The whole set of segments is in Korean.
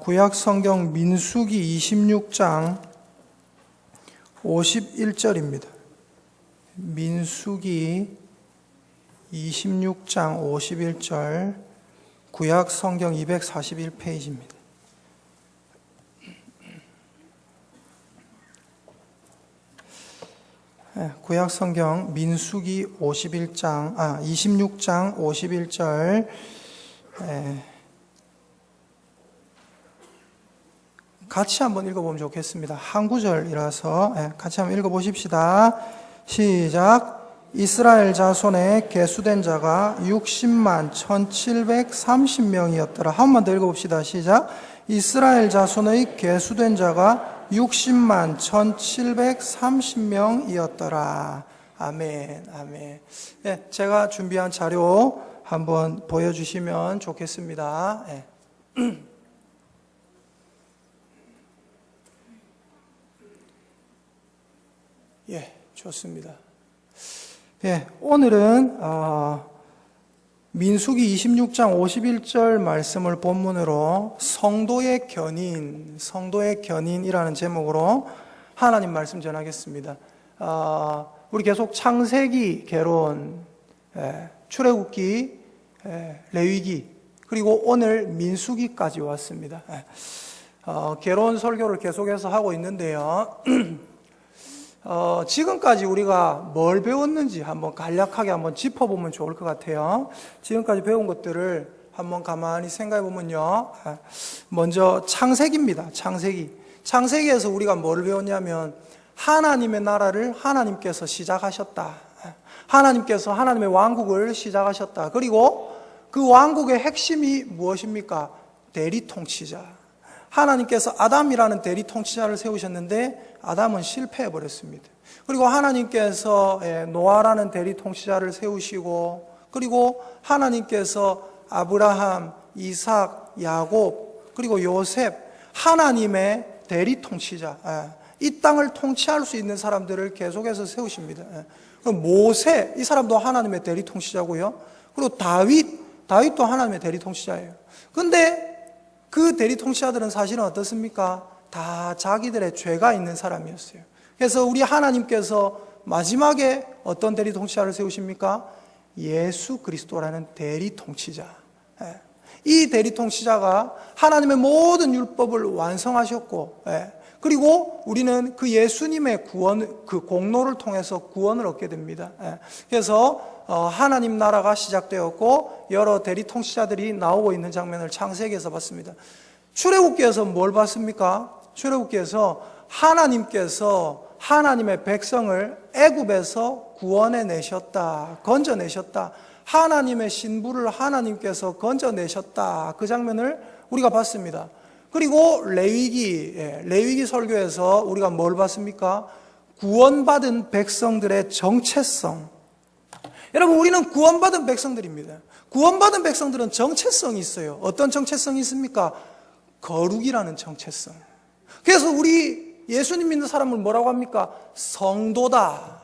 구약 성경 민수기 26장 51절입니다. 민수기 26장 51절, 구약 성경 241페이지입니다. 구약 성경 민수기 26장 51절, 같이 한번 읽어보면 좋겠습니다. 한 구절이라서 같이 한번 읽어보십시다. 시작. 이스라엘 자손의 계수된 자가 60만 1730명이었더라. 한 번 더 읽어봅시다. 시작. 이스라엘 자손의 계수된 자가 60만 1730명이었더라. 아멘, 아멘. 네, 제가 준비한 자료 한번 보여주시면 좋겠습니다. 네. 예, 좋습니다. 예, 오늘은 민수기 26장 51절 말씀을 본문으로 성도의 견인이라는 제목으로 하나님 말씀 전하겠습니다. 우리 계속 창세기, 개론, 출애굽기, 레위기, 그리고 오늘 민수기까지 왔습니다. 개론 설교를 계속해서 하고 있는데요. 지금까지 우리가 뭘 배웠는지 한번 간략하게 한번 짚어보면 좋을 것 같아요. 지금까지 배운 것들을 한번 가만히 생각해 보면요. 먼저 창세기입니다. 창세기에서 우리가 뭘 배웠냐면 하나님의 나라를 하나님께서 시작하셨다. 하나님께서 하나님의 왕국을 시작하셨다. 그리고 그 왕국의 핵심이 무엇입니까? 대리통치자. 하나님께서 아담이라는 대리통치자를 세우셨는데 아담은 실패해버렸습니다. 그리고 하나님께서 노아라는 대리통치자를 세우시고, 그리고 하나님께서 아브라함, 이삭, 야곱, 그리고 요셉, 하나님의 대리통치자, 이 땅을 통치할 수 있는 사람들을 계속해서 세우십니다. 모세, 이 사람도 하나님의 대리통치자고요. 그리고 다윗도 하나님의 대리통치자예요. 근데 그 대리통치자들은 사실은 어떻습니까? 다 자기들의 죄가 있는 사람이었어요. 그래서 우리 하나님께서 마지막에 어떤 대리통치자를 세우십니까? 예수 그리스도라는 대리통치자. 이 대리통치자가 하나님의 모든 율법을 완성하셨고, 그리고 우리는 그 예수님의 구원, 그 공로를 통해서 구원을 얻게 됩니다. 그래서 하나님 나라가 시작되었고 여러 대리통치자들이 나오고 있는 장면을 창세기에서 봤습니다. 출애굽기에서 뭘 봤습니까? 출애굽기에서 하나님께서 하나님의 백성을 애굽에서 구원해내셨다, 건져내셨다, 하나님의 신부를 하나님께서 건져내셨다, 그 장면을 우리가 봤습니다. 그리고 레위기 설교에서 우리가 뭘 봤습니까? 구원받은 백성들의 정체성. 여러분, 우리는 구원받은 백성들입니다. 구원받은 백성들은 정체성이 있어요. 어떤 정체성이 있습니까? 거룩이라는 정체성. 그래서 우리 예수님 믿는 사람을 뭐라고 합니까? 성도다.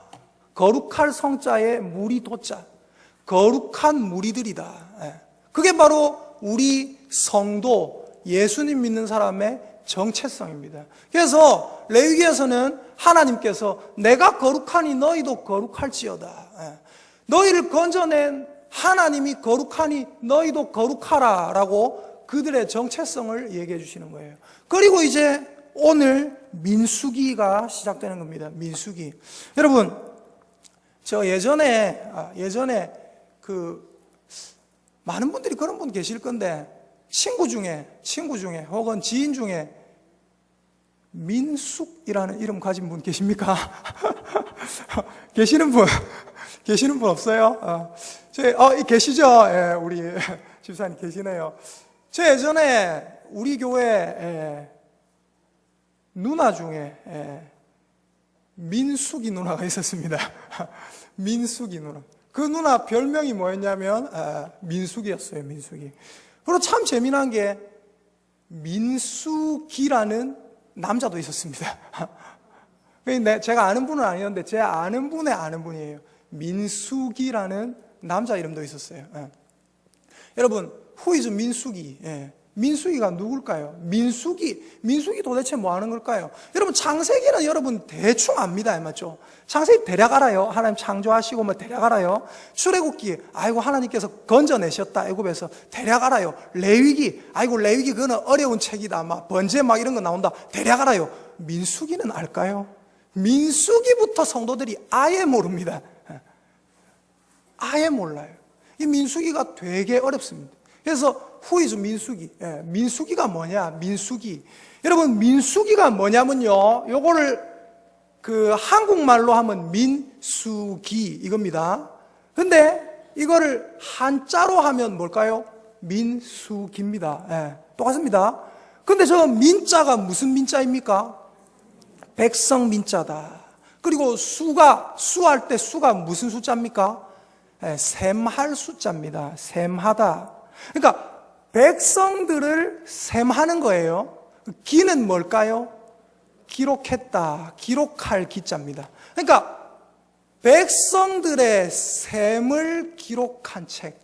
거룩할 성자에 무리 도자. 거룩한 무리들이다. 그게 바로 우리 성도, 예수님 믿는 사람의 정체성입니다. 그래서 레위기에서는 하나님께서 내가 거룩하니 너희도 거룩할지어다. 너희를 건져낸 하나님이 거룩하니 너희도 거룩하라 라고 그들의 정체성을 얘기해 주시는 거예요. 그리고 이제 오늘 민수기가 시작되는 겁니다. 민수기. 여러분, 저 예전에 많은 분들이 그런 분 계실 건데 친구 중에 혹은 지인 중에 민숙이라는 이름 가진 분 계십니까? 계시는 분 없어요? 계시죠? 우리 집사님 계시네요. 저 예전에 우리 교회 누나 중에 민숙이 누나가 있었습니다. 민숙이 누나. 그 누나 별명이 뭐였냐면 민숙이었어요. 민숙이. 그리고 참 재미난 게 민숙이라는 남자도 있었습니다. 제가 아는 분은 아니었는데 제 아는 분의 아는 분이에요. 민숙이라는 남자 이름도 있었어요. 여러분, who is 민숙이? 민수기가 누굴까요? 민수기 도대체 뭐 하는 걸까요? 여러분, 창세기는 여러분 대충 압니다. 맞죠? 창세기 대략 알아요. 하나님 창조하시고 뭐 대략 알아요. 출애굽기, 아이고 하나님께서 건져내셨다 애굽에서 대략 알아요. 레위기, 아이고 레위기 그거는 어려운 책이다. 막 번제 막 이런 거 나온다. 대략 알아요. 민수기는 알까요? 민수기부터 성도들이 아예 모릅니다. 아예 몰라요. 이 민수기가 되게 어렵습니다. 그래서 후이즈 민수기. 민수기가 뭐냐? 민수기. 여러분, 민수기가 뭐냐면요. 요거를 한국말로 하면 민수기 이겁니다. 근데 이거를 한자로 하면 뭘까요? 민수기입니다. 똑같습니다. 근데 저 민자가 무슨 민자입니까? 백성 민자다. 그리고 수할 때 수가 무슨 숫자입니까? 셈할 숫자입니다. 셈하다. 그러니까 백성들을 셈하는 거예요. 기는 뭘까요? 기록했다. 기록할 기자입니다. 그러니까 백성들의 셈을 기록한 책,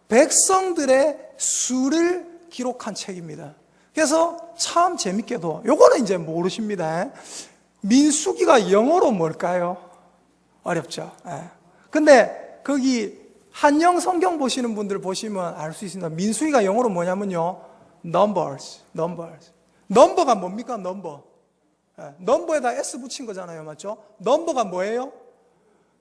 백성들의 수를 기록한 책입니다. 그래서 참 재밌게도 요거는 이제 모르십니다. 민수기가 영어로 뭘까요? 어렵죠. 근데 거기 한영 성경 보시는 분들 보시면 알 수 있습니다. 민수기가 영어로 뭐냐면요, numbers. 넘버가 뭡니까? 넘버에다 S 붙인 거잖아요. 맞죠? 넘버가 뭐예요?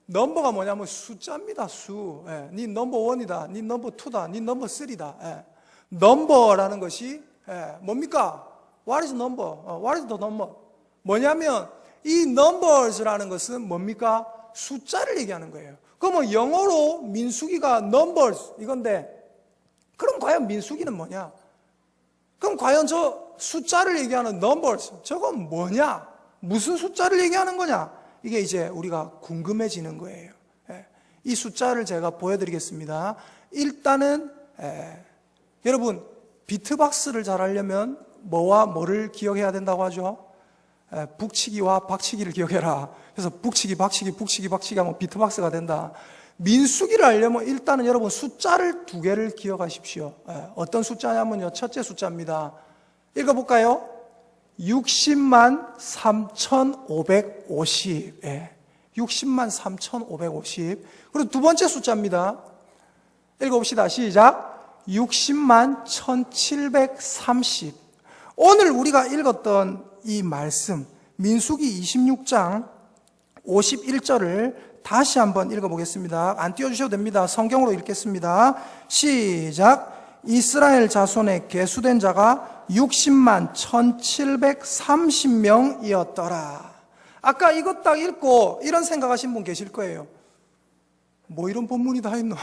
넘버가 뭐냐면 숫자입니다. 수. 네 넘버 1이다. 네 넘버 2다. 네 넘버 3다. 넘버라는 것이 뭡니까? What is number? What is the number? 뭐냐면 이 numbers라는 것은 뭡니까? 숫자를 얘기하는 거예요. 그러면 영어로 민수기가 numbers 이건데, 그럼 과연 민수기는 뭐냐? 그럼 과연 저 숫자를 얘기하는 numbers, 저건 뭐냐? 무슨 숫자를 얘기하는 거냐? 이게 이제 우리가 궁금해지는 거예요. 이 숫자를 제가 보여드리겠습니다. 일단은 여러분, 비트박스를 잘 하려면 뭐와 뭐를 기억해야 된다고 하죠? 북치기와 박치기를 기억해라. 그래서 북치기, 박치기 하면 비트박스가 된다. 민수기를 알려면 일단은 여러분 숫자를 2개를 기억하십시오. 어떤 숫자냐면요, 첫째 숫자입니다. 읽어볼까요? 60만 3,550. 60만 3,550. 그리고 두 번째 숫자입니다. 읽어봅시다. 시작. 60만 1,730. 오늘 우리가 읽었던 이 말씀, 민수기 26장 51절을 다시 한번 읽어보겠습니다. 안 띄워주셔도 됩니다. 성경으로 읽겠습니다. 시작. 이스라엘 자손의 계수된 자가 60만 1,730명이었더라. 아까 이것 딱 읽고 이런 생각하신 분 계실 거예요. 뭐 이런 본문이 다 있노?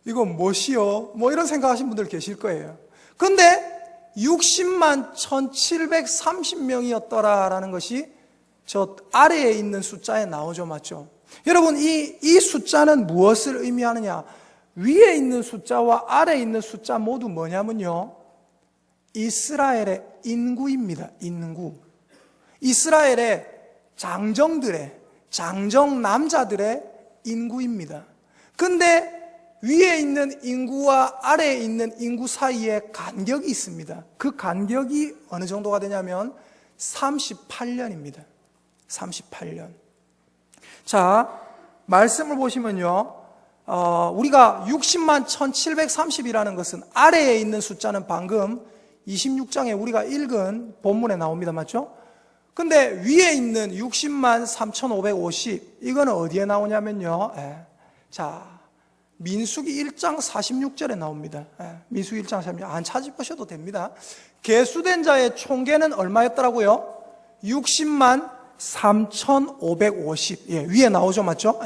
이거 뭐시여? 뭐 이런 생각하신 분들 계실 거예요. 근데 60만 1,730명이었더라라는 것이 저 아래에 있는 숫자에 나오죠. 맞죠? 여러분, 이 숫자는 무엇을 의미하느냐? 위에 있는 숫자와 아래에 있는 숫자 모두 뭐냐면요, 이스라엘의 인구입니다. 인구. 이스라엘의 장정 남자들의 인구입니다. 근데 위에 있는 인구와 아래에 있는 인구 사이에 간격이 있습니다. 그 간격이 어느 정도가 되냐면 38년입니다. 38년. 자, 말씀을 보시면요, 우리가 60만 1,730이라는 것은 아래에 있는 숫자는 방금 26장에 우리가 읽은 본문에 나옵니다. 맞죠? 근데 위에 있는 60만 3,550, 이거는 어디에 나오냐면요, 자, 민수기 1장 46절에 나옵니다. 민수기 1장 46절 안 찾아보셔도 됩니다. 계수된 자의 총계는 얼마였더라고요? 60만 3,550. 위에 나오죠. 맞죠?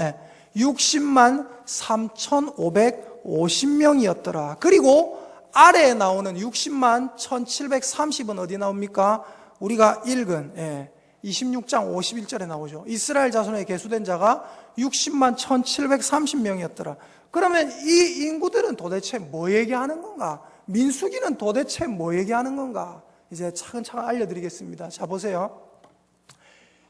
60만 3,550명이었더라. 그리고 아래에 나오는 60만 1,730은 어디 나옵니까? 우리가 읽은 26장 51절에 나오죠. 이스라엘 자손에 계수된 자가 60만 1,730명이었더라. 그러면 이 인구들은 도대체 뭐 얘기하는 건가? 민수기는 도대체 뭐 얘기하는 건가? 이제 차근차근 알려드리겠습니다. 자, 보세요.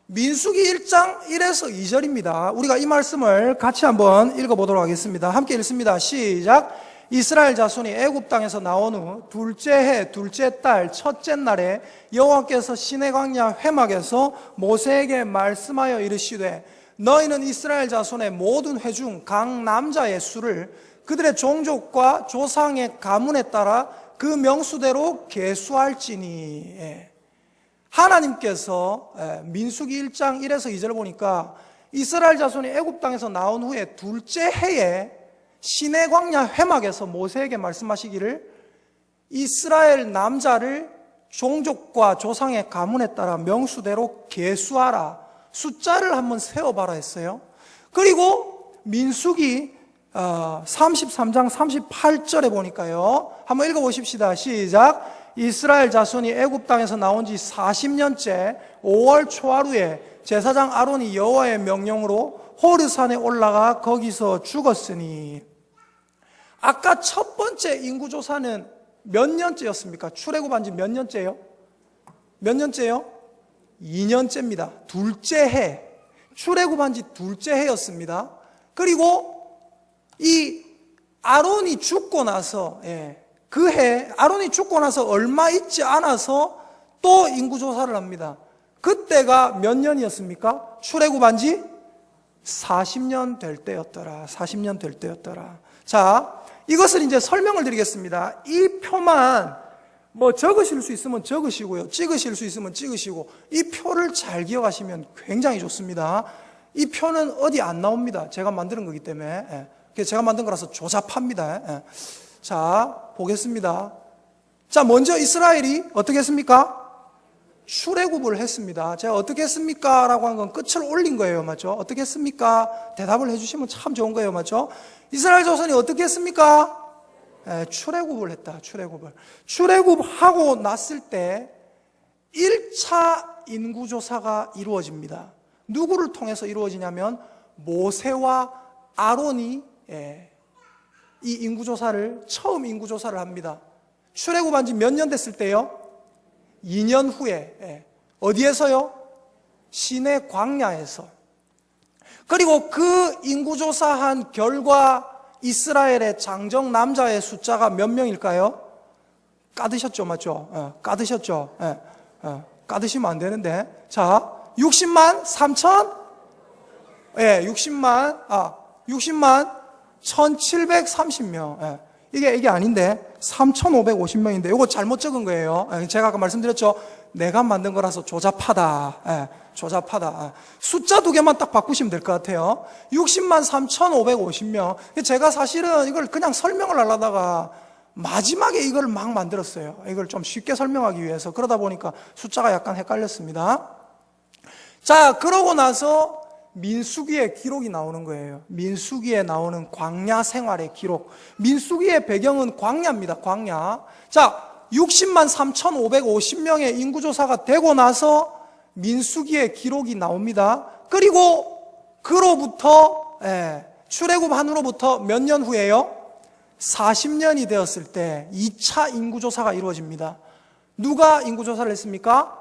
민수기 1장 1에서 2절입니다. 우리가 이 말씀을 같이 한번 읽어보도록 하겠습니다. 함께 읽습니다. 시작. 이스라엘 자손이 애굽 땅에서 나온 후 둘째 해, 둘째 달, 첫째 날에 여호와께서 시내 광야 회막에서 모세에게 말씀하여 이르시되 너희는 이스라엘 자손의 모든 회중 각 남자의 수를 그들의 종족과 조상의 가문에 따라 그 명수대로 계수할지니. 하나님께서 민수기 1장 1에서 2절을 보니까 이스라엘 자손이 애굽 땅에서 나온 후에 둘째 해에 시내 광야 회막에서 모세에게 말씀하시기를 이스라엘 남자를 종족과 조상의 가문에 따라 명수대로 계수하라. 숫자를 한번 세어봐라 했어요. 그리고 민수기 33장 38절에 보니까요. 한번 읽어보십시다. 시작. 이스라엘 자손이 애굽 땅에서 나온 지 40년째 5월 초하루에 제사장 아론이 여호와의 명령으로 호르산에 올라가 거기서 죽었으니. 아까 첫 번째 인구조사는 몇 년째였습니까? 출애굽한 지 몇 년째요? 몇 년째요? 2년째입니다. 둘째 해. 출애굽한 지 둘째 해였습니다. 그리고 이 아론이 죽고 나서 그 해 아론이 죽고 나서 얼마 있지 않아서 또 인구조사를 합니다. 그때가 몇 년이었습니까? 출애굽한 지 40년 될 때였더라. 40년 될 때였더라. 자, 이것을 이제 설명을 드리겠습니다. 이 표만 뭐 적으실 수 있으면 적으시고요. 찍으실 수 있으면 찍으시고, 이 표를 잘 기억하시면 굉장히 좋습니다. 이 표는 어디 안 나옵니다. 제가 만드는 거기 때문에. 제가 만든 거라서 조잡합니다. 자, 보겠습니다. 자, 먼저 이스라엘이 어떻게 했습니까? 출애굽을 했습니다. 제가 어떻게 했습니까? 라고 한 건 끝을 올린 거예요. 맞죠? 어떻게 했습니까? 대답을 해주시면 참 좋은 거예요. 맞죠? 이스라엘 자손이 어떻게 했습니까? 출애굽을 했다. 출애굽하고 났을 때 1차 인구조사가 이루어집니다. 누구를 통해서 이루어지냐면 모세와 아론이 이 인구조사를, 처음 인구조사를 합니다. 출애굽한 지 몇 년 됐을 때요? 2년 후에. 어디에서요? 시내 광야에서. 그리고 그 인구조사한 결과 이스라엘의 장정 남자의 숫자가 몇 명일까요? 까드셨죠, 맞죠? 까드셨죠? 까드시면 안 되는데. 자, 60만 3천? 60만 1730명. 이게 아닌데 3550명인데 이거 잘못 적은 거예요. 제가 아까 말씀드렸죠. 내가 만든 거라서 조잡하다. 조잡하다. 숫자 두 개만 딱 바꾸시면 될 것 같아요. 60만 3550명. 제가 사실은 이걸 그냥 설명을 하려다가 마지막에 이걸 막 만들었어요. 이걸 좀 쉽게 설명하기 위해서. 그러다 보니까 숫자가 약간 헷갈렸습니다. 자, 그러고 나서 민수기의 기록이 나오는 거예요. 민수기에 나오는 광야 생활의 기록. 민수기의 배경은 광야입니다. 광야. 자, 60만 3,550명의 인구조사가 되고 나서 민수기의 기록이 나옵니다. 그리고 그로부터 출애굽한 후로부터 몇 년 후에요? 40년이 되었을 때 2차 인구조사가 이루어집니다. 누가 인구조사를 했습니까?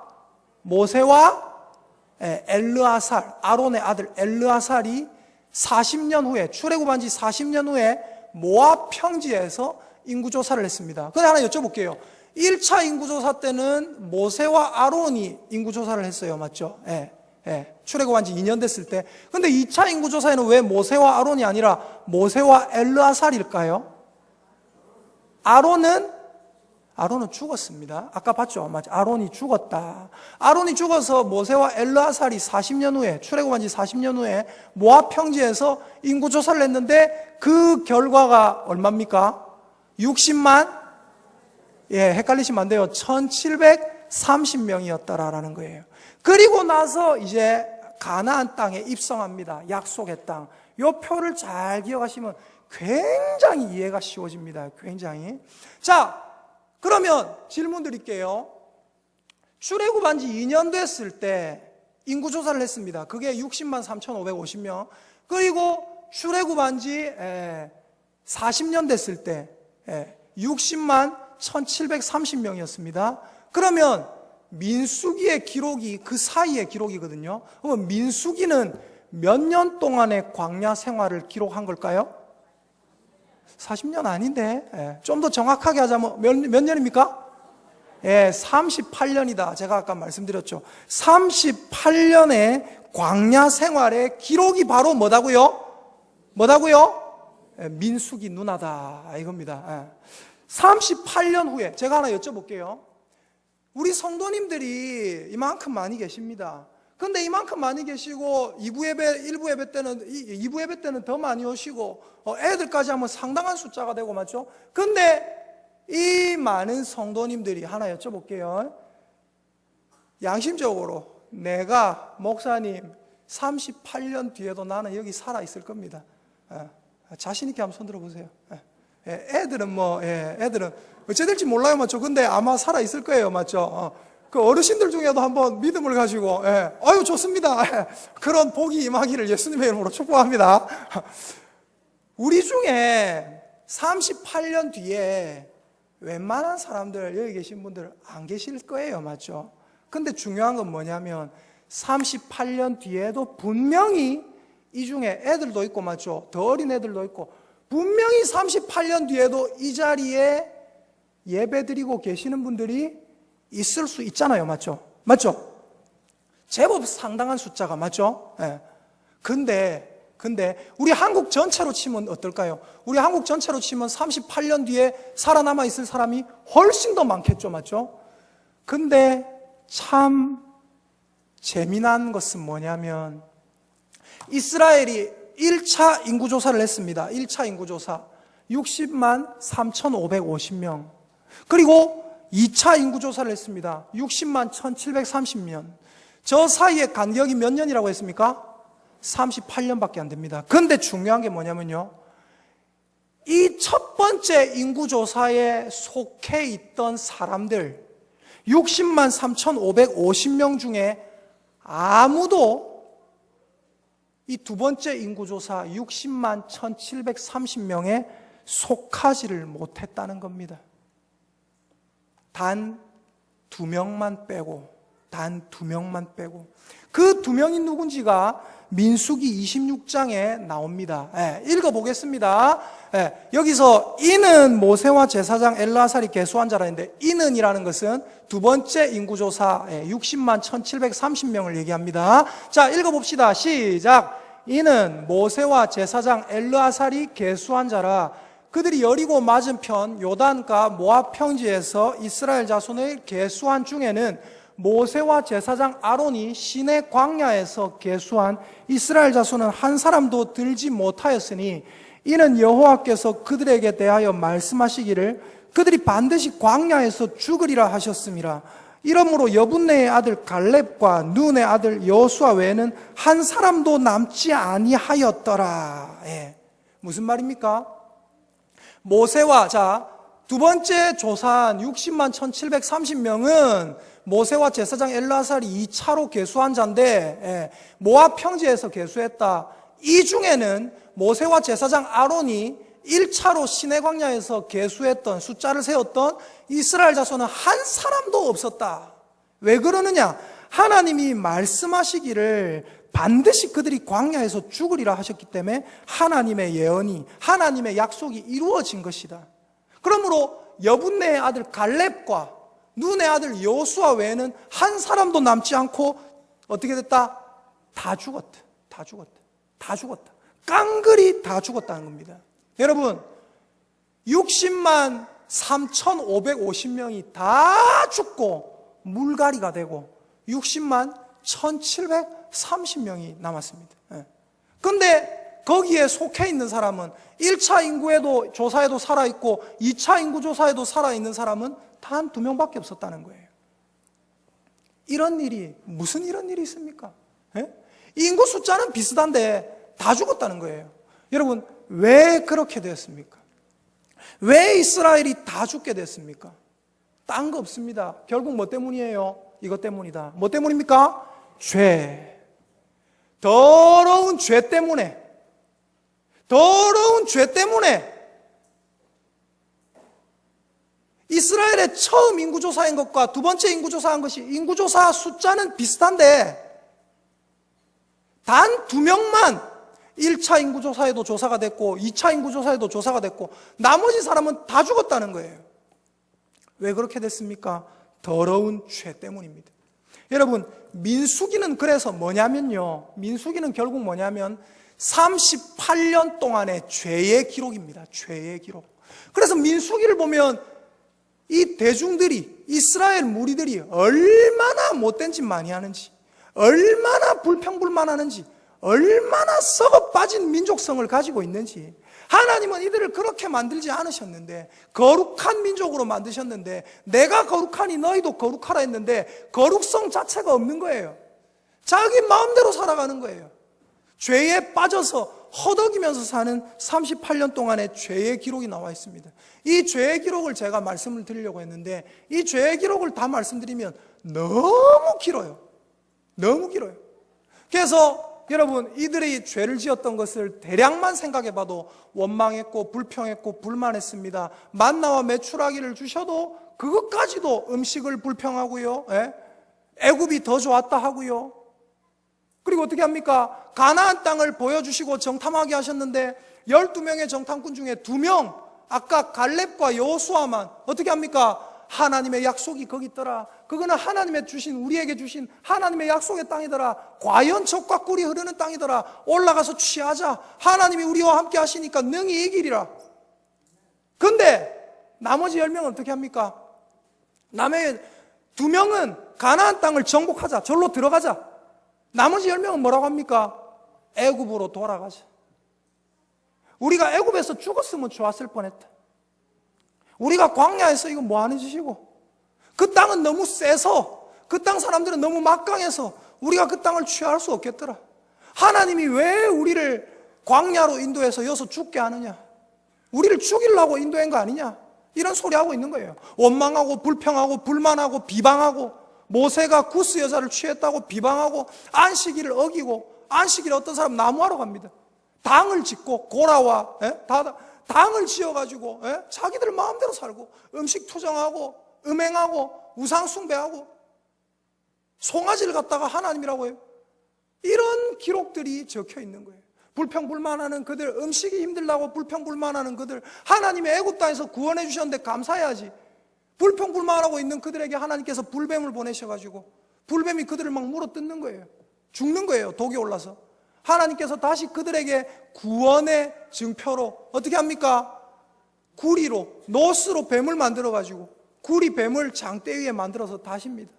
모세와 엘르아살, 아론의 아들 엘르아살이 40년 후에, 출애굽한 지 40년 후에 모압 평지에서 인구조사를 했습니다. 근데 하나 여쭤볼게요. 1차 인구조사 때는 모세와 아론이 인구조사를 했어요. 맞죠? 출애굽한 지 2년 됐을 때. 근데 2차 인구조사에는 왜 모세와 아론이 아니라 모세와 엘르아살일까요? 아론은 죽었습니다. 아까 봤죠? 맞죠? 아론이 죽었다. 아론이 죽어서 모세와 엘르아살이 40년 후에, 출애굽한 지 40년 후에 모압 평지에서 인구조사를 했는데 그 결과가 얼마입니까? 60만? 헷갈리시면 안 돼요. 1730명이었다라는 거예요. 그리고 나서 이제 가나안 땅에 입성합니다. 약속의 땅. 이 표를 잘 기억하시면 굉장히 이해가 쉬워집니다. 굉장히. 자, 그러면 질문 드릴게요. 출애굽한 지 2년 됐을 때 인구조사를 했습니다. 그게 60만 3,550명. 그리고 출애굽한 지 40년 됐을 때 60만 1730명이었습니다. 그러면 민수기의 기록이 그 사이의 기록이거든요. 그럼 민수기는 몇 년 동안의 광야 생활을 기록한 걸까요? 40년 아닌데, 좀 더 정확하게 하자면 몇 년입니까? 38년이다. 제가 아까 말씀드렸죠. 38년의 광야 생활의 기록이 바로 뭐다고요? 민수기 누나다 이겁니다. 38년 후에 제가 하나 여쭤볼게요. 우리 성도님들이 이만큼 많이 계십니다. 근데 이만큼 많이 계시고 2부 예배 때는 더 많이 오시고 애들까지 하면 상당한 숫자가 되고 맞죠? 근데 이 많은 성도님들이 하나 여쭤볼게요. 양심적으로 내가 목사님 38년 뒤에도 나는 여기 살아 있을 겁니다. 자신 있게 한번 손 들어 보세요. 애들은 애들은 어째 될지 몰라요, 맞죠? 근데 아마 살아 있을 거예요, 맞죠? 그 어르신들 중에도 한번 믿음을 가지고 아유 좋습니다. 그런 복이 임하기를 예수님의 이름으로 축복합니다. 우리 중에 38년 뒤에 웬만한 사람들 여기 계신 분들 안 계실 거예요, 맞죠? 근데 중요한 건 뭐냐면 38년 뒤에도 분명히 이 중에 애들도 있고 맞죠? 더 어린 애들도 있고 분명히 38년 뒤에도 이 자리에 예배드리고 계시는 분들이 있을 수 있잖아요, 맞죠? 제법 상당한 숫자가 맞죠? 근데 우리 한국 전체로 치면 어떨까요? 우리 한국 전체로 치면 38년 뒤에 살아남아 있을 사람이 훨씬 더 많겠죠, 맞죠? 근데 참 재미난 것은 뭐냐면 이스라엘이 1차 인구조사를 했습니다. 1차 인구조사 60만 3,550명. 그리고 2차 인구조사를 했습니다. 60만 1,730명. 저 사이에 간격이 몇 년이라고 했습니까? 38년밖에 안 됩니다. 그런데 중요한 게 뭐냐면요, 이 첫 번째 인구조사에 속해 있던 사람들 60만 3,550명 중에 아무도 이 두 번째 인구조사 60만 1,730명에 속하지를 못했다는 겁니다. 단 두 명만 빼고 그 두 명이 누군지가 민수기 26장에 나옵니다. 읽어보겠습니다. 여기서 이는 모세와 제사장 엘르아살이 계수한 자라는데 이는이라는 것은 두 번째 인구조사 60만 1,730명을 얘기합니다. 자, 읽어봅시다. 시작. 이는 모세와 제사장 엘르아살이 계수한 자라. 그들이 여리고 맞은편 요단가 모압 평지에서 이스라엘 자손을 계수한 중에는 모세와 제사장 아론이 시내 광야에서 계수한 이스라엘 자손은 한 사람도 들지 못하였으니 이는 여호와께서 그들에게 대하여 말씀하시기를 그들이 반드시 광야에서 죽으리라 하셨음이라. 이러므로 여분네의 아들 갈렙과 눈의 아들 여호수아 외에는 한 사람도 남지 아니하였더라. 무슨 말입니까? 모세와 두 번째 조사한 60만 1,730명은 모세와 제사장 엘르아살이 2차로 계수한 자인데 모압 평지에서 계수했다. 이 중에는 모세와 제사장 아론이 1차로 시내 광야에서 계수했던 숫자를 세웠던 이스라엘 자손은 한 사람도 없었다. 왜 그러느냐? 하나님이 말씀하시기를 반드시 그들이 광야에서 죽으리라 하셨기 때문에 하나님의 예언이, 하나님의 약속이 이루어진 것이다. 그러므로 여분네의 아들 갈렙과 눈의 아들 여호수아 외에는 한 사람도 남지 않고 어떻게 됐다? 다 죽었다. 깡그리 다 죽었다는 겁니다. 여러분, 60만 3,550명이 다 죽고 물갈이가 되고 60만 1,730명이 남았습니다. 그런데 거기에 속해 있는 사람은 1차 인구에도 조사에도 살아있고 2차 인구 조사에도 살아있는 사람은 단 2명밖에 없었다는 거예요. 무슨 이런 일이 있습니까? 인구 숫자는 비슷한데 다 죽었다는 거예요. 여러분, 왜 그렇게 되었습니까? 왜 이스라엘이 다 죽게 됐습니까? 딴 거 없습니다. 결국 뭐 때문이에요? 이것 때문이다. 뭐 때문입니까? 죄. 더러운 죄 때문에 이스라엘의 처음 인구조사인 것과 두 번째 인구조사한 것이 인구조사 숫자는 비슷한데 단 2명만 1차 인구조사에도 조사가 됐고 2차 인구조사에도 조사가 됐고 나머지 사람은 다 죽었다는 거예요. 왜 그렇게 됐습니까? 더러운 죄 때문입니다. 여러분, 민수기는 그래서 뭐냐면요, 민수기는 결국 뭐냐면 38년 동안의 죄의 기록입니다. 죄의 기록. 그래서 민수기를 보면 이 대중들이, 이스라엘 무리들이 얼마나 못된 짓 많이 하는지, 얼마나 불평불만하는지, 얼마나 썩어 빠진 민족성을 가지고 있는지, 하나님은 이들을 그렇게 만들지 않으셨는데, 거룩한 민족으로 만드셨는데, 내가 거룩하니 너희도 거룩하라 했는데 거룩성 자체가 없는 거예요. 자기 마음대로 살아가는 거예요. 죄에 빠져서 허덕이면서 사는 38년 동안의 죄의 기록이 나와 있습니다. 이 죄의 기록을 제가 말씀을 드리려고 했는데, 이 죄의 기록을 다 말씀드리면 너무 길어요. 너무 길어요. 그래서 여러분, 이들이 죄를 지었던 것을 대략만 생각해 봐도 원망했고 불평했고 불만했습니다. 만나와 메추라기를 주셔도 그것까지도 음식을 불평하고요, 애굽이 더 좋았다 하고요. 그리고 어떻게 합니까? 가나안 땅을 보여주시고 정탐하게 하셨는데 12명의 정탐꾼 중에 2명, 아까 갈렙과 여호수아만 어떻게 합니까? 하나님의 약속이 거기 있더라. 그거는 하나님의 주신, 우리에게 주신 하나님의 약속의 땅이더라. 과연 젖과 꿀이 흐르는 땅이더라. 올라가서 취하자. 하나님이 우리와 함께 하시니까 능히 이기리라. 근데 나머지 10명은 어떻게 합니까? 남의 2명은 가나안 땅을 정복하자, 절로 들어가자. 나머지 10명은 뭐라고 합니까? 애굽으로 돌아가자. 우리가 애굽에서 죽었으면 좋았을 뻔했다. 우리가 광야에서 이거 뭐 하는 짓이고, 그 땅은 너무 세서, 그 땅 사람들은 너무 막강해서 우리가 그 땅을 취할 수 없겠더라. 하나님이 왜 우리를 광야로 인도해서 여기서 죽게 하느냐? 우리를 죽이려고 인도한 거 아니냐? 이런 소리 하고 있는 거예요. 원망하고 불평하고 불만하고 비방하고, 모세가 구스 여자를 취했다고 비방하고, 안식일을 어기고, 안식일에 어떤 사람 나무하러 갑니다. 당을 짓고 고라와 당을 지어가지고 자기들 마음대로 살고, 음식 투정하고, 음행하고, 우상 숭배하고, 송아지를 갖다가 하나님이라고 해요. 이런 기록들이 적혀 있는 거예요. 불평불만하는 그들, 음식이 힘들다고 불평불만하는 그들, 하나님의 애굽 땅에서 구원해 주셨는데 감사해야지. 불평불만하고 있는 그들에게 하나님께서 불뱀을 보내셔가지고 불뱀이 그들을 막 물어뜯는 거예요. 죽는 거예요, 독이 올라서. 하나님께서 다시 그들에게 구원의 증표로 어떻게 합니까? 구리로, 노스로 뱀을 만들어가지고, 구리 뱀을 장대 위에 만들어서 다십니다.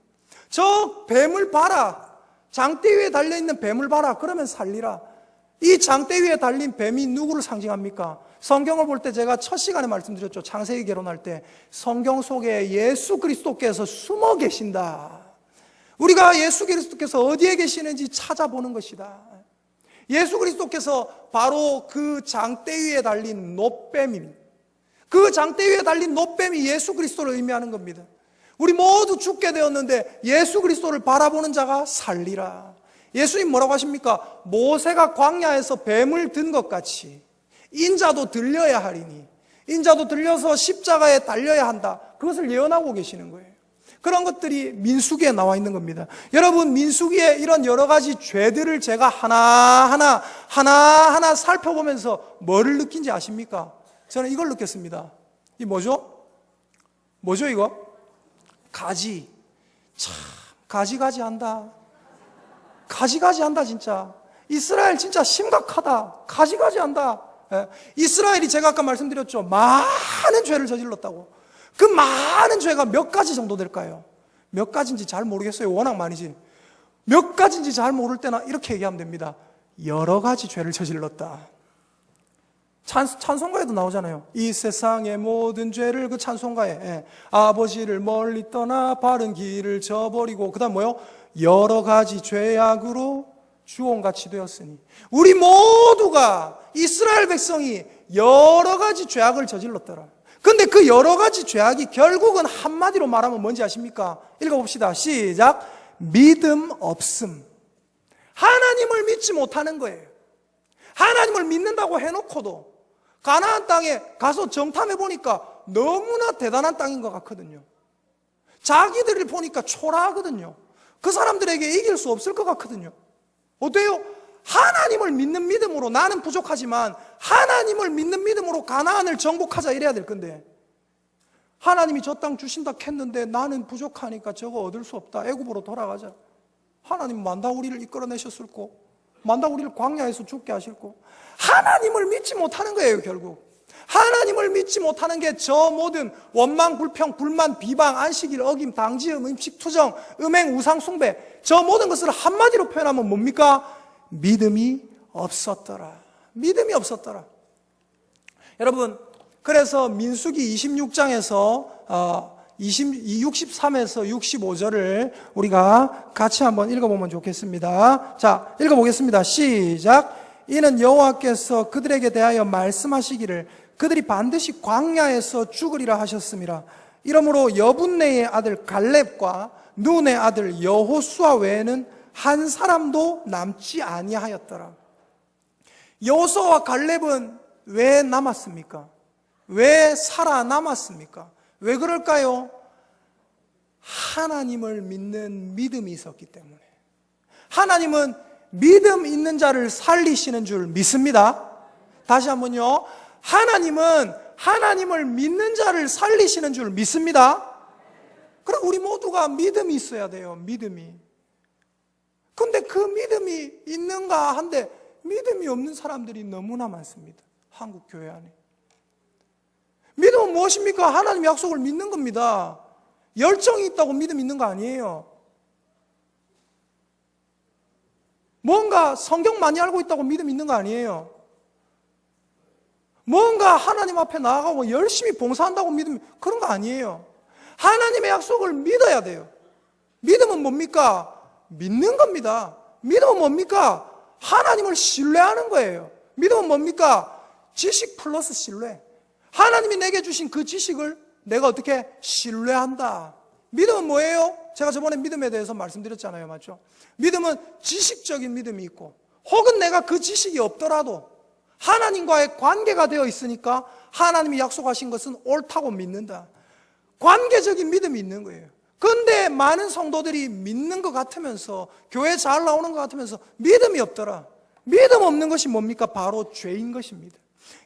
저 뱀을 봐라, 장대 위에 달려있는 뱀을 봐라, 그러면 살리라. 이 장대 위에 달린 뱀이 누구를 상징합니까? 성경을 볼 때 제가 첫 시간에 말씀드렸죠. 창세기 개론할 때 성경 속에 예수 그리스도께서 숨어 계신다. 우리가 예수 그리스도께서 어디에 계시는지 찾아보는 것이다. 예수 그리스도께서 바로 그 장대 위에 달린 노뱀입니다. 그 장대 위에 달린 노뱀이 예수 그리스도를 의미하는 겁니다. 우리 모두 죽게 되었는데 예수 그리스도를 바라보는 자가 살리라. 예수님 뭐라고 하십니까? 모세가 광야에서 뱀을 든 것 같이 인자도 들려야 하리니, 인자도 들려서 십자가에 달려야 한다. 그것을 예언하고 계시는 거예요. 그런 것들이 민수기에 나와 있는 겁니다. 여러분, 민수기에 이런 여러 가지 죄들을 제가 하나하나 살펴보면서 뭐를 느낀지 아십니까? 저는 이걸 느꼈습니다. 이 뭐죠? 뭐죠 이거? 가지. 참 가지가지 한다. 가지가지 한다 진짜. 이스라엘 진짜 심각하다. 가지가지 한다. 이스라엘이 제가 아까 말씀드렸죠. 많은 죄를 저질렀다고. 그 많은 죄가 몇 가지 정도 될까요? 몇 가지인지 잘 모르겠어요. 워낙 많이지. 몇 가지인지 잘 모를 때나 이렇게 얘기하면 됩니다. 여러 가지 죄를 저질렀다. 찬송가에도 나오잖아요. 이 세상의 모든 죄를, 그 찬송가에 아버지를 멀리 떠나 바른 길을 저버리고, 그 다음 뭐요? 여러 가지 죄악으로 주홍같이 되었으니. 우리 모두가, 이스라엘 백성이 여러 가지 죄악을 저질렀더라. 근데 그 여러 가지 죄악이 결국은 한마디로 말하면 뭔지 아십니까? 읽어봅시다. 시작. 믿음 없음. 하나님을 믿지 못하는 거예요. 하나님을 믿는다고 해놓고도 가나안 땅에 가서 정탐해보니까 너무나 대단한 땅인 것 같거든요. 자기들을 보니까 초라하거든요. 그 사람들에게 이길 수 없을 것 같거든요. 어때요? 하나님을 믿는 믿음으로, 나는 부족하지만 하나님을 믿는 믿음으로 가나안을 정복하자 이래야 될 건데, 하나님이 저 땅 주신다 했는데 나는 부족하니까 저거 얻을 수 없다, 애굽으로 돌아가자. 하나님 만다 우리를 이끌어내셨을 거, 만다 우리를 광야에서 죽게 하실 거. 하나님을 믿지 못하는 거예요. 결국 하나님을 믿지 못하는 게 저 모든 원망, 불평, 불만, 비방, 안식일, 어김, 당지음, 음식, 투정, 음행, 우상 숭배, 저 모든 것을 한마디로 표현하면 뭡니까? 믿음이 없었더라. 믿음이 없었더라. 여러분, 그래서 민수기 26장에서 63에서 65절을 우리가 같이 한번 읽어보면 좋겠습니다. 자, 읽어보겠습니다. 시작. 이는 여호와께서 그들에게 대하여 말씀하시기를 그들이 반드시 광야에서 죽으리라 하셨습니다. 이러므로 여분네의 아들 갈렙과 눈의 아들 여호수아 외에는 한 사람도 남지 아니하였더라. 여호수아와 갈렙은 왜 남았습니까? 왜 살아남았습니까? 왜 그럴까요? 하나님을 믿는 믿음이 있었기 때문에. 하나님은 믿음 있는 자를 살리시는 줄 믿습니다. 다시 한번요. 하나님은 하나님을 믿는 자를 살리시는 줄 믿습니다. 그럼 우리 모두가 믿음이 있어야 돼요. 믿음이. 근데 그 믿음이 있는가 한데 믿음이 없는 사람들이 너무나 많습니다. 한국 교회 안에. 믿음은 무엇입니까? 하나님 약속을 믿는 겁니다. 열정이 있다고 믿음 있는 거 아니에요. 뭔가 성경 많이 알고 있다고 믿음 있는 거 아니에요. 뭔가 하나님 앞에 나아가고 열심히 봉사한다고 믿음, 그런 거 아니에요. 하나님의 약속을 믿어야 돼요. 믿음은 뭡니까? 믿는 겁니다. 믿음은 뭡니까? 하나님을 신뢰하는 거예요. 믿음은 뭡니까? 지식 플러스 신뢰. 하나님이 내게 주신 그 지식을 내가 어떻게 신뢰한다. 믿음은 뭐예요? 제가 저번에 믿음에 대해서 말씀드렸잖아요. 맞죠? 믿음은 지식적인 믿음이 있고, 혹은 내가 그 지식이 없더라도 하나님과의 관계가 되어 있으니까 하나님이 약속하신 것은 옳다고 믿는다. 관계적인 믿음이 있는 거예요. 그런데 많은 성도들이 믿는 것 같으면서, 교회 잘 나오는 것 같으면서 믿음이 없더라. 믿음 없는 것이 뭡니까? 바로 죄인 것입니다.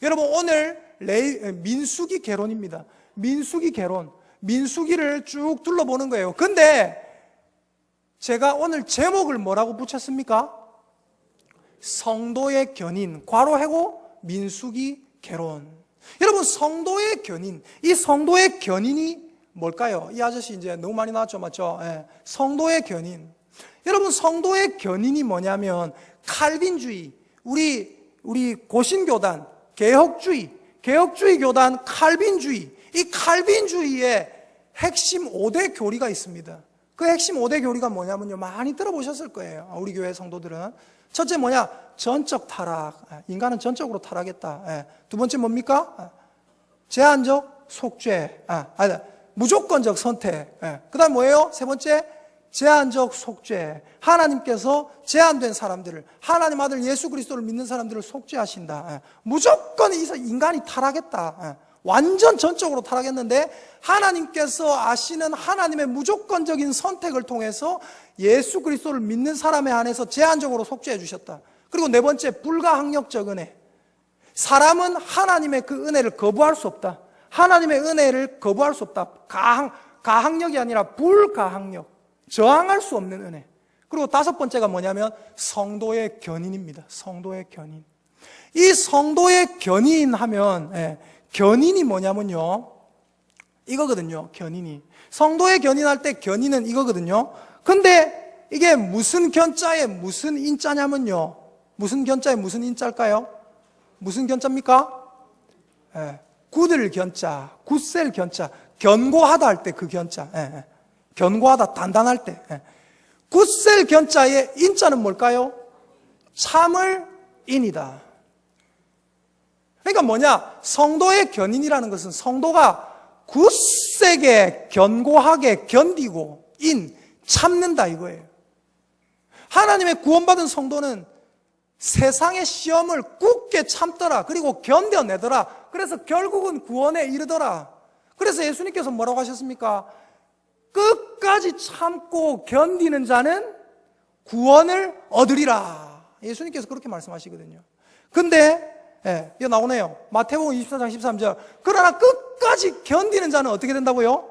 여러분, 오늘 민수기 개론입니다. 민수기 개론. 민수기를 쭉 둘러보는 거예요. 근데 제가 오늘 제목을 뭐라고 붙였습니까? 성도의 견인, 괄호하고 민수기 개론. 여러분, 성도의 견인, 이 성도의 견인이 뭘까요? 이 아저씨 이제 너무 많이 나왔죠, 맞죠? 예. 성도의 견인. 여러분, 성도의 견인이 뭐냐면 칼빈주의, 우리 고신교단, 개혁주의 교단, 칼빈주의, 이 칼빈주의의 핵심 5대 교리가 있습니다. 그 핵심 5대 교리가 뭐냐면요, 많이 들어보셨을 거예요. 우리 교회 성도들은. 첫째 뭐냐? 전적 타락. 인간은 전적으로 타락했다. 두 번째 뭡니까? 제한적 속죄. 무조건적 선택. 그 다음 뭐예요? 세 번째, 제한적 속죄. 하나님께서 제한된 사람들을, 하나님 아들 예수 그리스도를 믿는 사람들을 속죄하신다. 무조건 인간이 타락했다. 완전 전적으로 타락했는데 하나님께서 아시는 하나님의 무조건적인 선택을 통해서 예수 그리스도를 믿는 사람에 한해서 제한적으로 속죄해 주셨다. 그리고 네 번째, 불가항력적 은혜. 사람은 하나님의 그 은혜를 거부할 수 없다. 하나님의 은혜를 거부할 수 없다. 가항력이 아니라 불가항력. 저항할 수 없는 은혜. 그리고 다섯 번째가 뭐냐면 성도의 견인입니다. 성도의 견인. 이 성도의 견인하면, 견인이 뭐냐면요, 이거거든요. 견인이. 성도의 견인할 때 견인은 이거거든요. 근데 이게 무슨 견자에 무슨 인자냐면요, 무슨 견자에 무슨 인자일까요? 무슨 견자입니까? 굳을 견자, 굳셀 견자, 견고하다 할 때 그 견자. 견고하다, 단단할 때. 굳셀 견자의 인자는 뭘까요? 참을 인이다. 그러니까 뭐냐? 성도의 견인이라는 것은 성도가 굳세게, 견고하게 견디고 참는다 이거예요. 하나님의 구원받은 성도는 세상의 시험을 굳게 참더라. 그리고 견뎌내더라. 그래서 결국은 구원에 이르더라. 그래서 예수님께서 뭐라고 하셨습니까? 끝까지 참고 견디는 자는 구원을 얻으리라. 예수님께서 그렇게 말씀하시거든요. 근데 이거 나오네요. 마태복음 24장 13절. 그러나 끝까지 견디는 자는 어떻게 된다고요?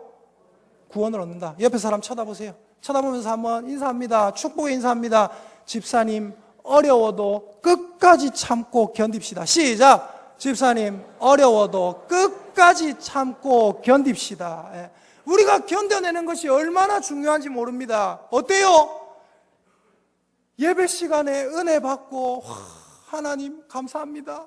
구원을 얻는다. 옆에 사람 쳐다보세요. 쳐다보면서 한번 인사합니다. 축복의 인사합니다. 집사님, 어려워도 끝까지 참고 견딥시다. 시작! 집사님, 어려워도 끝까지 참고 견딥시다. 우리가 견뎌내는 것이 얼마나 중요한지 모릅니다. 어때요? 예배 시간에 은혜 받고 하나님 감사합니다.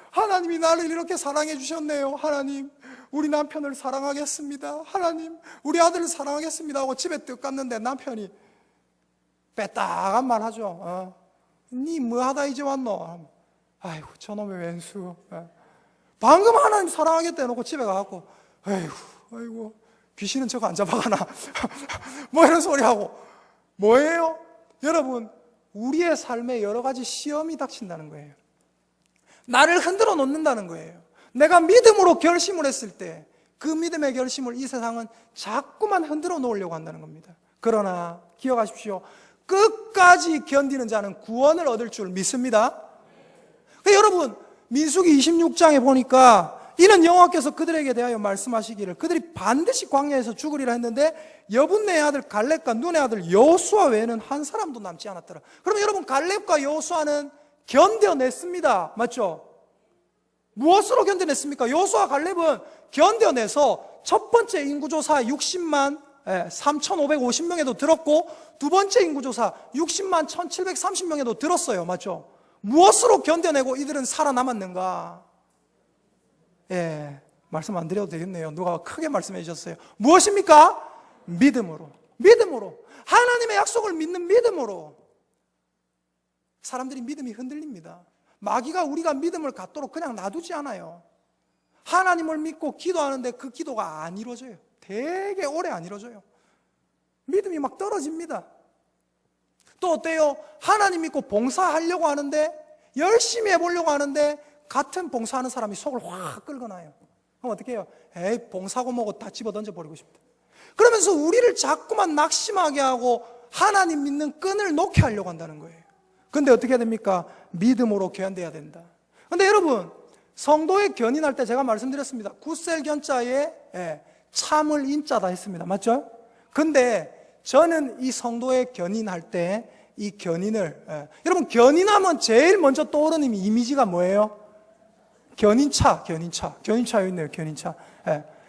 하나님이 나를 이렇게 사랑해 주셨네요. 하나님, 우리 남편을 사랑하겠습니다. 하나님, 우리 아들을 사랑하겠습니다 하고 집에 떡 갔는데 남편이 빼딱한 말 하죠. 니 뭐 하다 이제 왔노? 아이고 저놈의 왼수. 방금 하나님 사랑하겠다 해놓고 집에 가갖고 아이고 귀신은 저거 안 잡아가나? 뭐 이런 소리 하고. 뭐예요? 여러분, 우리의 삶에 여러 가지 시험이 닥친다는 거예요. 나를 흔들어 놓는다는 거예요. 내가 믿음으로 결심을 했을 때 그 믿음의 결심을 이 세상은 자꾸만 흔들어 놓으려고 한다는 겁니다. 그러나 기억하십시오. 끝까지 견디는 자는 구원을 얻을 줄 믿습니다. 여러분, 민수기 26장에 보니까 이는 여호와께서 그들에게 대하여 말씀하시기를 그들이 반드시 광야에서 죽으리라 했는데 여분네의 아들 갈렙과 눈의 아들 여호수아 외에는 한 사람도 남지 않았더라. 그러면 여러분, 갈렙과 여호수아는 견뎌냈습니다. 맞죠? 무엇으로 견뎌냈습니까? 여호수아 갈렙은 견뎌내서 첫 번째 인구조사 60만 3,550명에도 들었고 두 번째 인구조사 60만 1,730명에도 들었어요. 맞죠? 무엇으로 견뎌내고 이들은 살아남았는가? 말씀 안 드려도 되겠네요. 누가 크게 말씀해 주셨어요. 무엇입니까? 믿음으로. 믿음으로. 하나님의 약속을 믿는 믿음으로. 사람들이 믿음이 흔들립니다. 마귀가 우리가 믿음을 갖도록 그냥 놔두지 않아요. 하나님을 믿고 기도하는데 그 기도가 안 이루어져요. 되게 오래 안 이루어져요. 믿음이 막 떨어집니다. 또 어때요? 하나님 믿고 봉사하려고 하는데, 열심히 해보려고 하는데 같은 봉사하는 사람이 속을 확 긁어놔요. 그럼 어떻게 해요? 에이, 봉사고 뭐고 다 집어 던져버리고 싶다. 그러면서 우리를 자꾸만 낙심하게 하고 하나님 믿는 끈을 놓게 하려고 한다는 거예요. 근데 어떻게 해야 됩니까? 믿음으로 견뎌야 된다. 근데 여러분, 성도의 견인할 때 제가 말씀드렸습니다. 굳셀 견자에 참을 인자다 했습니다. 맞죠? 근데 저는 이 성도의 견인할 때 이 견인을 여러분, 견인하면 제일 먼저 떠오르는 이미지가 뭐예요? 견인차 여기 있네요. 견인차.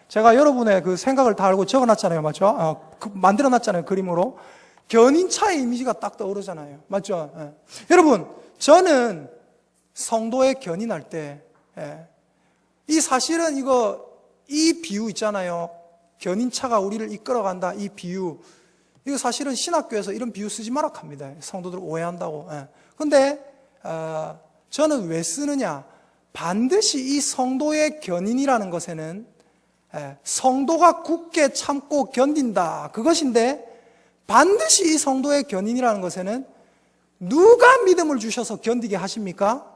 제가 여러분의 그 생각을 다 알고 적어놨잖아요. 맞죠? 만들어놨잖아요. 그림으로. 견인차의 이미지가 딱 떠오르잖아요. 맞죠? 여러분, 저는 성도의 견인할 때 이 사실은 이 비유 있잖아요. 견인차가 우리를 이끌어간다. 이 비유. 이거 사실은 신학교에서 이런 비유 쓰지 마라 합니다. 성도들 오해한다고. 근데 저는 왜 쓰느냐? 반드시 이 성도의 견인이라는 것에는 성도가 굳게 참고 견딘다. 그것인데 반드시 이 성도의 견인이라는 것에는 누가 믿음을 주셔서 견디게 하십니까?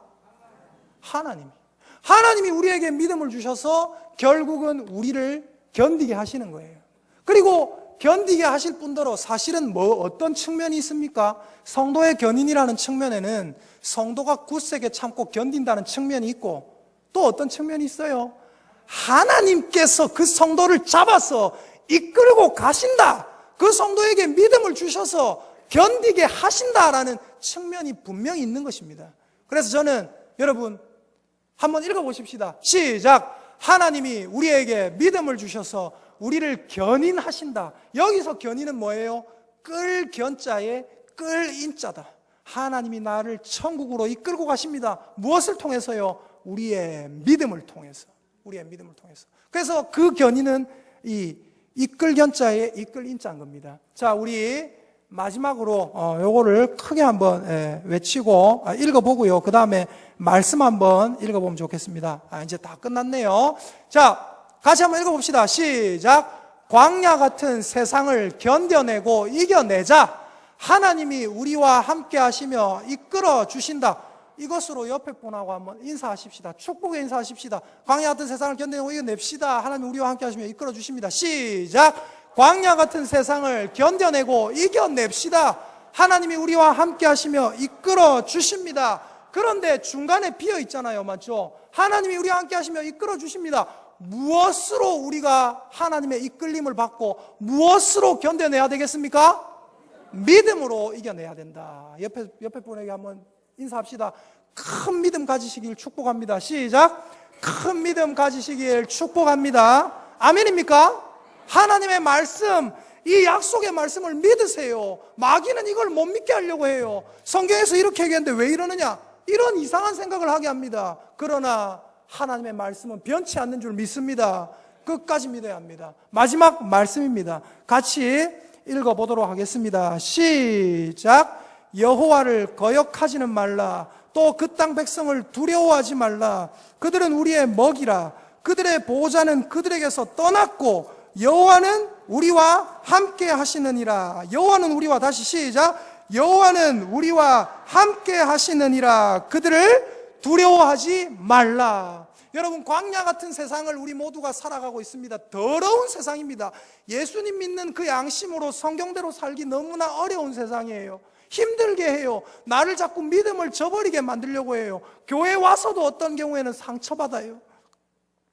하나님이 우리에게 믿음을 주셔서 결국은 우리를 견디게 하시는 거예요. 그리고 견디게 하실 뿐더러 사실은 어떤 측면이 있습니까? 성도의 견인이라는 측면에는 성도가 굳세게 참고 견딘다는 측면이 있고 또 어떤 측면이 있어요? 하나님께서 그 성도를 잡아서 이끌고 가신다. 그 성도에게 믿음을 주셔서 견디게 하신다라는 측면이 분명히 있는 것입니다. 그래서 저는 여러분 한번 읽어보십시다. 시작! 하나님이 우리에게 믿음을 주셔서 우리를 견인하신다. 여기서 견인은 뭐예요? 끌 견자에 끌 인자다. 하나님이 나를 천국으로 이끌고 가십니다. 무엇을 통해서요? 우리의 믿음을 통해서. 그래서 그 견인은 이 이끌 견자에 이끌 인자인 겁니다. 자, 우리 마지막으로 요거를 크게 한번 외치고 읽어보고요. 그 다음에 말씀 한번 읽어보면 좋겠습니다. 이제 다 끝났네요. 자, 같이 한번 읽어봅시다. 시작! 광야 같은 세상을 견뎌내고 이겨내자. 하나님이 우리와 함께 하시며 이끌어 주신다. 이것으로 옆에 분하고 한번 인사하십시다. 축복의 인사하십시다. 광야 같은 세상을 견뎌내고 이겨냅시다. 하나님이 우리와 함께 하시며 이끌어 주십니다. 시작! 광야 같은 세상을 견뎌내고 이겨냅시다. 하나님이 우리와 함께 하시며 이끌어 주십니다. 그런데 중간에 비어 있잖아요. 맞죠? 하나님이 우리와 함께 하시며 이끌어 주십니다. 무엇으로 우리가 하나님의 이끌림을 받고 무엇으로 견뎌내야 되겠습니까? 믿음으로 이겨내야 된다. 옆에 분에게 한번 인사합시다. 큰 믿음 가지시길 축복합니다. 시작. 큰 믿음 가지시길 축복합니다. 아멘입니까? 하나님의 말씀, 이 약속의 말씀을 믿으세요. 마귀는 이걸 못 믿게 하려고 해요. 성경에서 이렇게 얘기했는데 왜 이러느냐? 이런 이상한 생각을 하게 합니다. 그러나 하나님의 말씀은 변치 않는 줄 믿습니다. 끝까지 믿어야 합니다. 마지막 말씀입니다. 같이 읽어보도록 하겠습니다. 시작. 여호와를 거역하지는 말라. 또 그 땅 백성을 두려워하지 말라. 그들은 우리의 먹이라. 그들의 보호자는 그들에게서 떠났고 여호와는 우리와 함께 하시느니라. 여호와는 우리와, 다시 시작. 여호와는 우리와 함께 하시느니라. 그들을 두려워하지 말라. 여러분, 광야 같은 세상을 우리 모두가 살아가고 있습니다. 더러운 세상입니다. 예수님 믿는 그 양심으로 성경대로 살기 너무나 어려운 세상이에요. 힘들게 해요. 나를 자꾸 믿음을 저버리게 만들려고 해요. 교회 와서도 어떤 경우에는 상처받아요.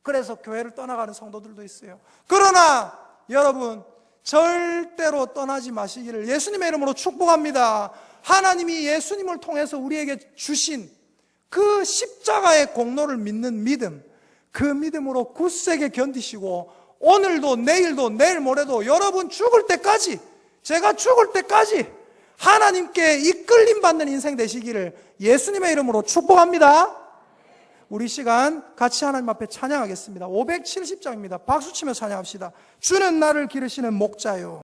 그래서 교회를 떠나가는 성도들도 있어요. 그러나 여러분, 절대로 떠나지 마시기를 예수님의 이름으로 축복합니다. 하나님이 예수님을 통해서 우리에게 주신 그 십자가의 공로를 믿는 믿음, 그 믿음으로 굳세게 견디시고 오늘도 내일도 내일 모레도 여러분 죽을 때까지, 제가 죽을 때까지 하나님께 이끌림 받는 인생 되시기를 예수님의 이름으로 축복합니다. 우리 시간 같이 하나님 앞에 찬양하겠습니다. 570장입니다. 박수치며 찬양합시다. 주는 나를 기르시는 목자요.